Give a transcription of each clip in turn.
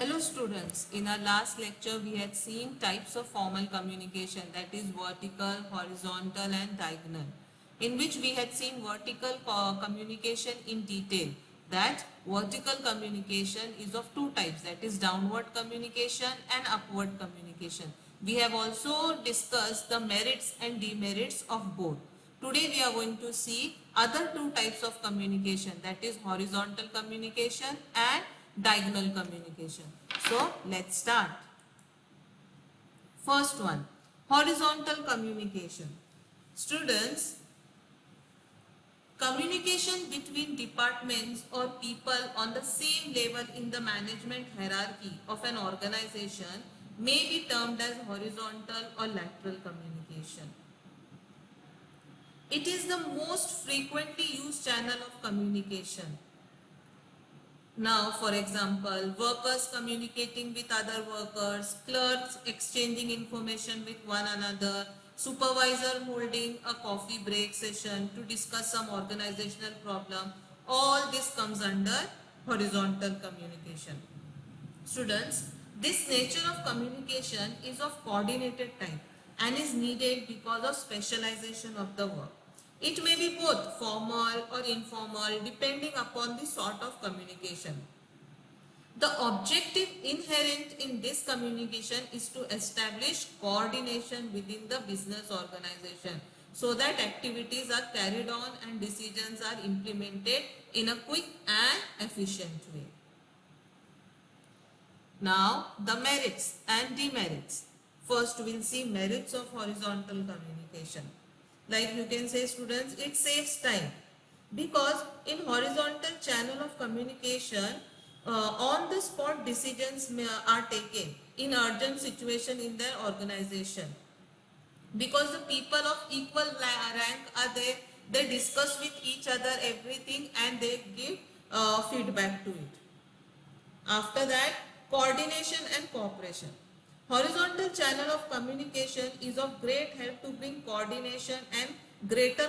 Hello students, in our last lecture we had seen types of formal communication, that is vertical, horizontal and diagonal, in which we had seen vertical communication in detail. That vertical communication is of two types, that is downward communication and upward communication. We have also discussed the merits and demerits of both. Today we are going to see other two types of communication, that is horizontal communication and diagonal communication. So let's start. First one, horizontal communication. Students, communication between departments or people on the same level in the management hierarchy of an organization may be termed as horizontal or lateral communication. It is the most frequently used channel of communication. Now, for example, workers communicating with other workers, clerks exchanging information with one another, supervisor holding a coffee break session to discuss some organizational problem. All this comes under horizontal communication. Students, this nature of communication is of coordinated type and is needed because of specialization of the work. It may be both formal or informal depending upon the sort of communication. The objective inherent in this communication is to establish coordination within the business organization so that activities are carried on and decisions are implemented in a quick and efficient way. Now, the merits and demerits. First, we'll see merits of horizontal communication. Like you can say, students, it saves time because in horizontal channel of communication, on the spot decisions are taken in urgent situation in their organization. Because the people of equal rank are there, they discuss with each other everything and they give feedback to it. After that, coordination and cooperation. Horizontal channel of communication is of great help to bring coordination and greater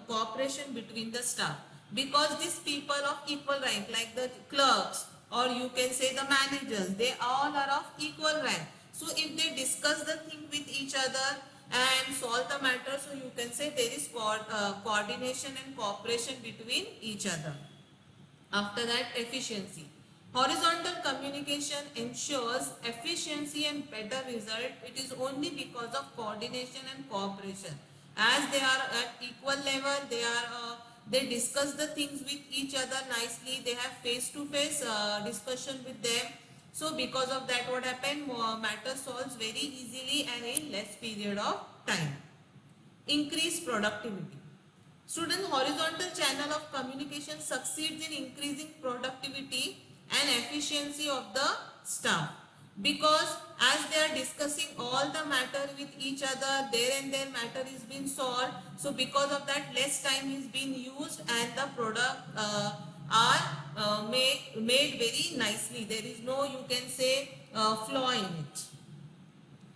cooperation between the staff. Because these people of equal rank, like the clerks or you can say the managers, they all are of equal rank. So if they discuss the thing with each other and solve the matter, so you can say there is coordination and cooperation between each other. After that, efficiency. Horizontal communication ensures efficiency and better result. It is only because of coordination and cooperation. As they are at equal level, they discuss the things with each other nicely. They have face-to-face discussion with them. So because of that, what happened? Matter solves very easily and in less period of time. Increase productivity. Student, horizontal channel of communication succeeds in increasing productivity and efficiency of the staff because as they are discussing all the matter with each other, their matter is being solved. So because of that, less time is being used and the product are made very nicely. There is no, you can say, flaw in it.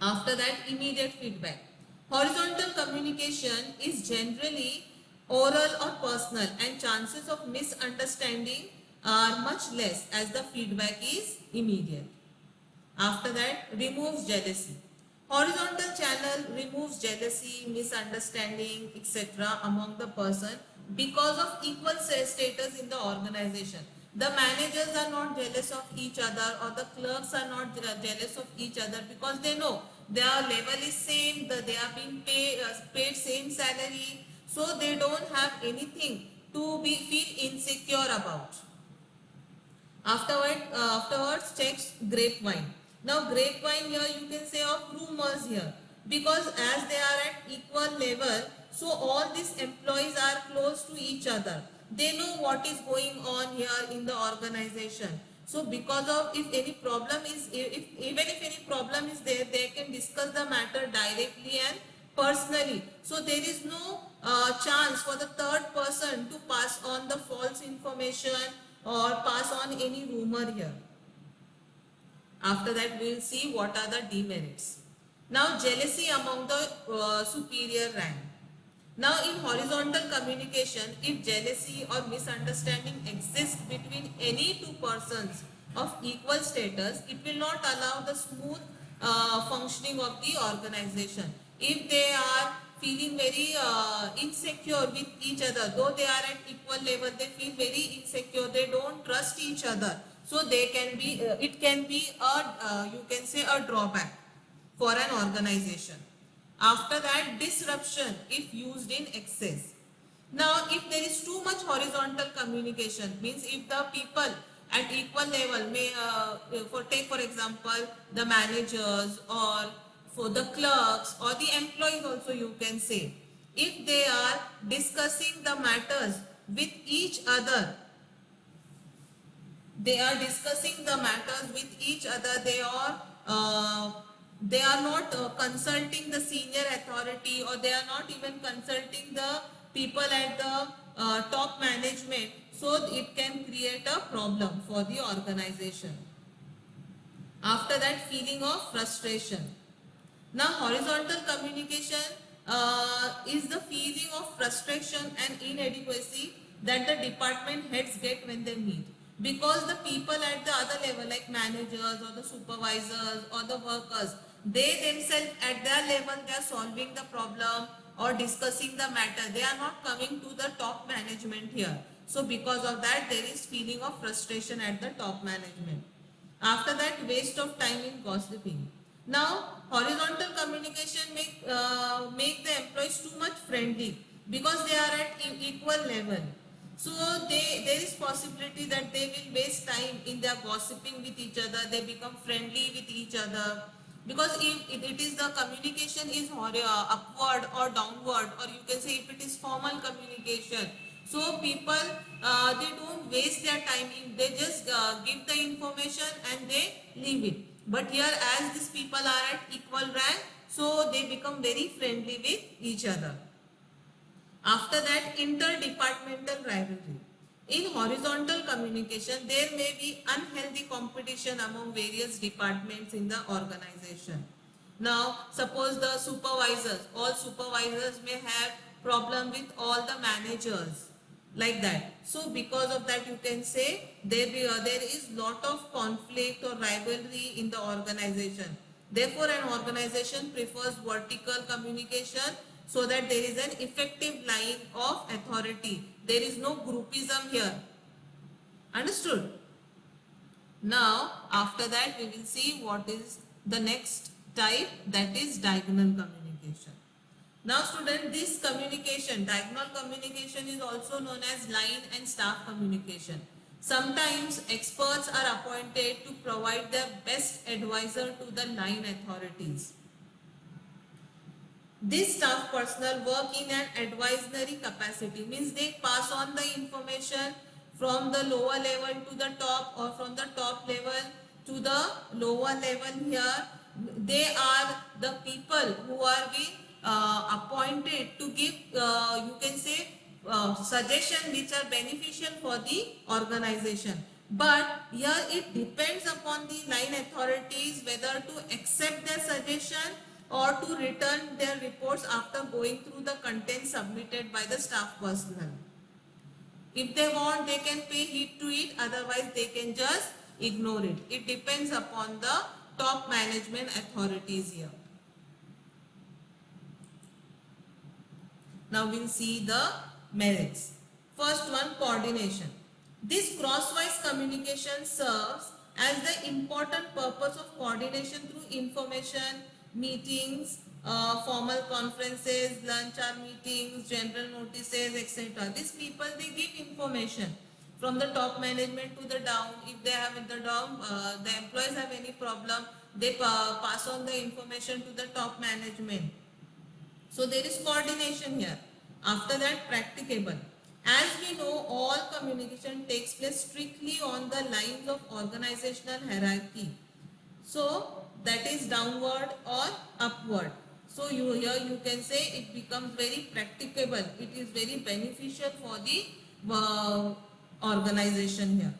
After that, immediate feedback. Horizontal communication is generally oral or personal and chances of misunderstanding are much less as the feedback is immediate. After that, removes jealousy. Horizontal channel removes jealousy, misunderstanding, etc. among the person because of equal status in the organization. The managers are not jealous of each other or the clerks are not jealous of each other because they know their level is same, they are being paid same salary, so they don't have anything to be feel insecure about. Afterwards checks grapevine. Now grapevine here you can say of rumors here because as they are at equal level, so all these employees are close to each other. They know what is going on here in the organization. So because of if any problem is, even if any problem is there, they can discuss the matter directly and personally. So there is no chance for the third person to pass on the false information or pass on any rumor here. After that, we will see what are the demerits. Now, jealousy among the superior rank. Now, in horizontal communication, if jealousy or misunderstanding exists between any two persons, of equal status, it will not allow the smooth functioning of the organization. If they are feeling very insecure with each other, though they are at equal level, they feel very insecure, they don't trust each other. So they can be, it can be a, you can say, a drawback for an organization. After that, disruption if used in excess. Now, if there is too much horizontal communication, means if the people at equal level may, for example, the managers or for the clerks or the employees also you can say, if they are discussing the matters with each other, they are discussing the matters with each other, they are not consulting the senior authority, or they are not even consulting the people at the top management, so it can create a problem for the organization. After that, feeling of frustration. Now, horizontal communication is the feeling of frustration and inadequacy that the department heads get when they meet. Because the people at the other level, like managers or the supervisors or the workers, they themselves at their level, they are solving the problem or discussing the matter. They are not coming to the top management here. So because of that, there is feeling of frustration at the top management. After that, waste of time in gossiping. Now, horizontal communication make the employees too much friendly because they are at equal level. So there is possibility that they will waste time in their gossiping with each other. They become friendly with each other, because if it is the communication is upward or downward, or you can say if it is formal communication, so people they don't waste their time, they just give the information and they leave it. But here, as these people are at equal rank, so they become very friendly with each other. After that, interdepartmental rivalry. In horizontal communication, there may be unhealthy competition among various departments in the organization. Now, suppose the supervisors, all supervisors may have problem with all the managers, like that. So, because of that, you can say there is lot of conflict or rivalry in the organization. Therefore, an organization prefers vertical communication, so that there is an effective line of authority. There is no groupism here. Understood? Now, after that, we will see what is the next type, that is diagonal communication. Now, student, this communication, diagonal communication, is also known as line and staff communication. Sometimes experts are appointed to provide their best advisor to the line authorities. This staff personnel work in an advisory capacity, means they pass on the information from the lower level to the top, or from the top level to the lower level here. They are the people who are being appointed to give, you can say, suggestions which are beneficial for the organization. But here it depends upon the line authorities whether to accept their suggestion or to return their reports after going through the content submitted by the staff personnel. If they want, they can pay heed to it, otherwise they can just ignore it. It depends upon the top management authorities here. Now we'll see the merits. First one, coordination. This crosswise communication serves as the important purpose of coordination through information, meetings, formal conferences, lunch hour meetings, general notices, etc. These people, they give information from the top management to the down. If they have in the down, the employees have any problem, they pass on the information to the top management. So there is coordination here. After that, practicable. As we know, all communication takes place strictly on the lines of organizational hierarchy. So that is downward or upward. So here you can say it becomes very practicable. It is very beneficial for the organization here.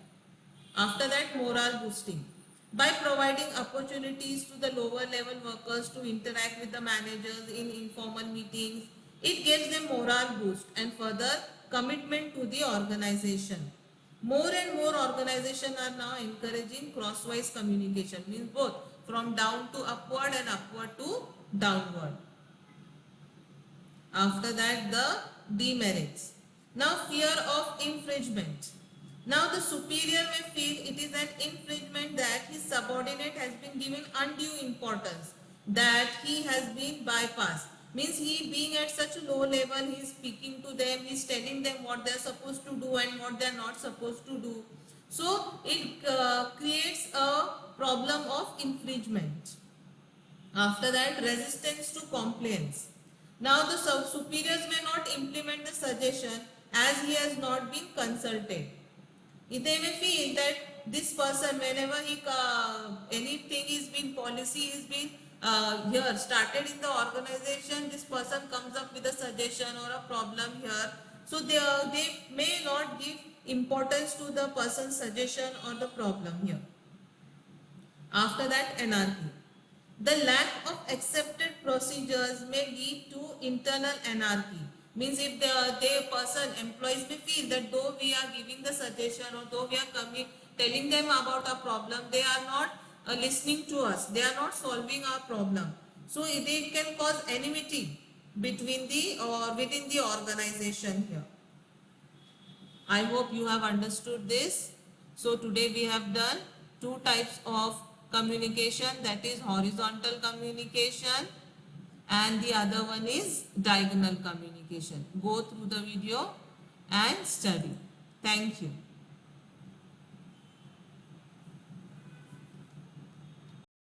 After that, morale boosting. By providing opportunities to the lower level workers to interact with the managers in informal meetings, it gives them morale boost and further commitment to the organization. More and more organizations are now encouraging crosswise communication, means both from down to upward and upward to downward. After that, the demerits. Now, fear of infringement. Now, the superior may feel it is an infringement that his subordinate has been given undue importance, that he has been bypassed. Means he being at such a low level, he is speaking to them, he is telling them what they are supposed to do and what they are not supposed to do. So, it creates a problem of infringement. After that, resistance to compliance. Now the superiors may not implement the suggestion as he has not been consulted. They may feel that this person, whenever anything is being policy is being here started in the organization, this person comes up with a suggestion or a problem here. So they may not give importance to the person's suggestion or the problem here. After that, anarchy. The lack of accepted procedures may lead to internal anarchy. Means if the person, employees may feel that though we are giving the suggestion or though we are telling them about a problem, they are not listening to us. They are not solving our problem. So it can cause enmity between the or within the organization here. I hope you have understood this. So today we have done two types of communication, that is horizontal communication and the other one is diagonal communication. Go through the video and study. Thank you.